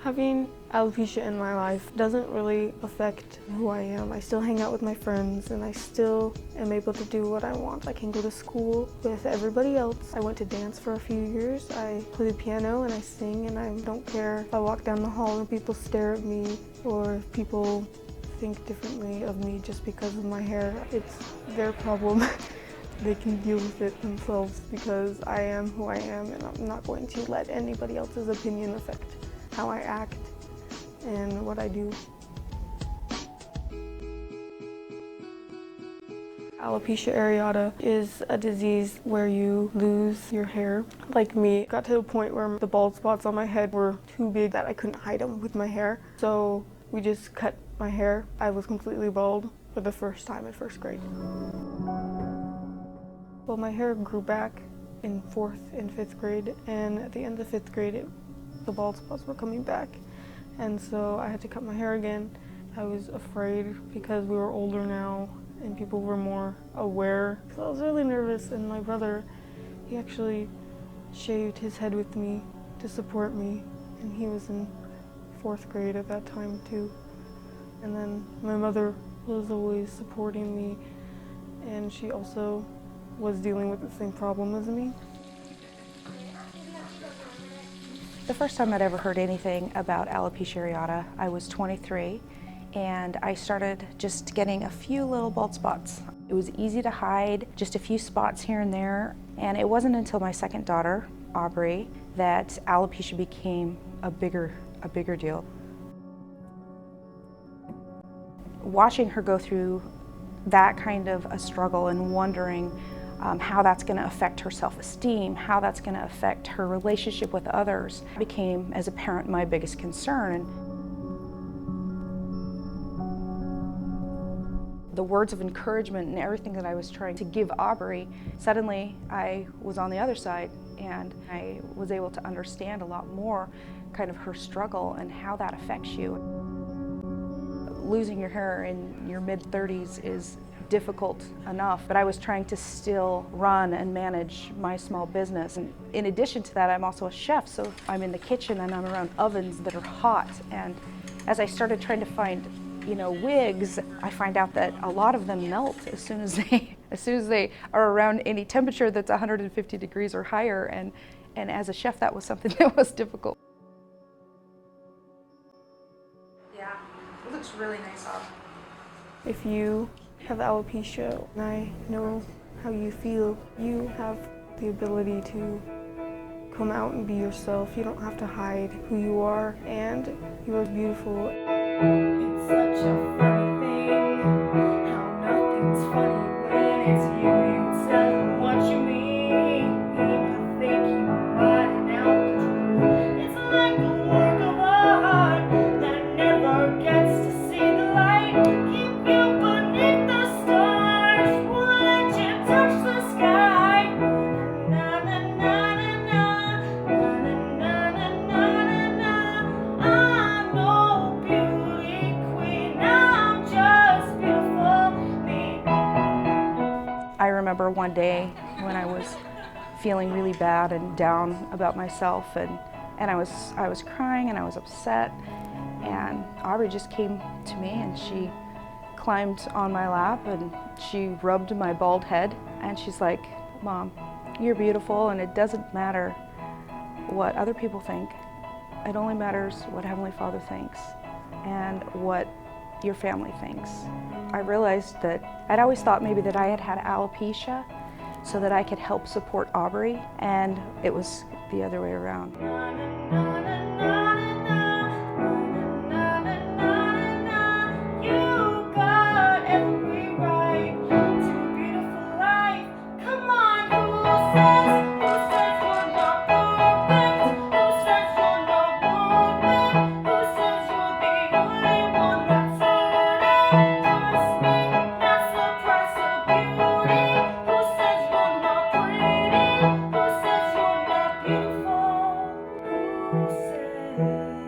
Having alopecia in my life doesn't really affect who I am. I still hang out with my friends and I still am able to do what I want. I can go to school with everybody else. I went to dance for a few years. I play the piano and I sing, and I don't care if I walk down the hall and people stare at me or if people think differently of me just because of my hair. It's their problem. They can deal with it themselves because I am who I am, and I'm not going to let anybody else's opinion affect how I act and what I do. Alopecia areata is a disease where you lose your hair. Like me, it got to a point where the bald spots on my head were too big that I couldn't hide them with my hair. So we just cut my hair. I was completely bald for the first time in first grade. Well, my hair grew back in 4th and 5th grade, and at the end of 5th grade, the bald spots were coming back, and so I had to cut my hair again. I was afraid because we were older now and people were more aware. So I was really nervous, and my brother, he actually shaved his head with me to support me, and he was in 4th grade at that time too. And then my mother was always supporting me, and she also was dealing with the same problem as me. The first time I'd ever heard anything about alopecia areata, I was 23, and I started just getting a few little bald spots. It was easy to hide, just a few spots here and there, and it wasn't until my second daughter, Aubrey, that alopecia became a bigger deal. Watching her go through that kind of a struggle and wondering how that's going to affect her self-esteem, how that's going to affect her relationship with others, became, as a parent, my biggest concern. The words of encouragement and everything that I was trying to give Aubrey, suddenly I was on the other side, and I was able to understand a lot more kind of her struggle and how that affects you. Losing your hair in your mid-30s is difficult enough, but I was trying to still run and manage my small business. And in addition to that, I'm also a chef, so I'm in the kitchen and I'm around ovens that are hot. And as I started trying to find, wigs, I find out that a lot of them melt as soon as they are around any temperature that's 150 degrees or higher. And as a chef, that was something that was difficult. Yeah, it looks really nice off. If you have alopecia, and I know how you feel, you have the ability to come out and be yourself. You don't have to hide who you are, and you are beautiful. It's such a funny thing, how nothing's funny when it's you. You tell what you mean. I think you find out the truth. It's like a work of art that never gets to see the light. Keep you beneath the stars, won't let you touch the sky. Na na na na na na na na na na na. I'm no beauty queen, I'm just beautiful me. I remember one day when I was feeling really bad and down about myself, and I was crying and I was upset, and Aubrey just came to me and she climbed on my lap and she rubbed my bald head, and she's like, "Mom, you're beautiful, and it doesn't matter what other people think. It only matters what Heavenly Father thinks and what your family thinks." I realized that I'd always thought maybe that I had had alopecia so that I could help support Aubrey, and it was the other way around. Na na na na na na na na na. You got every right to a beautiful life. Come on, who says you're not perfect? Who says you're not wounded? Who says you're the only one that's hurting? Trust me, that's the price of beauty. Who says you're not pretty? Who says you're not beautiful? Who says?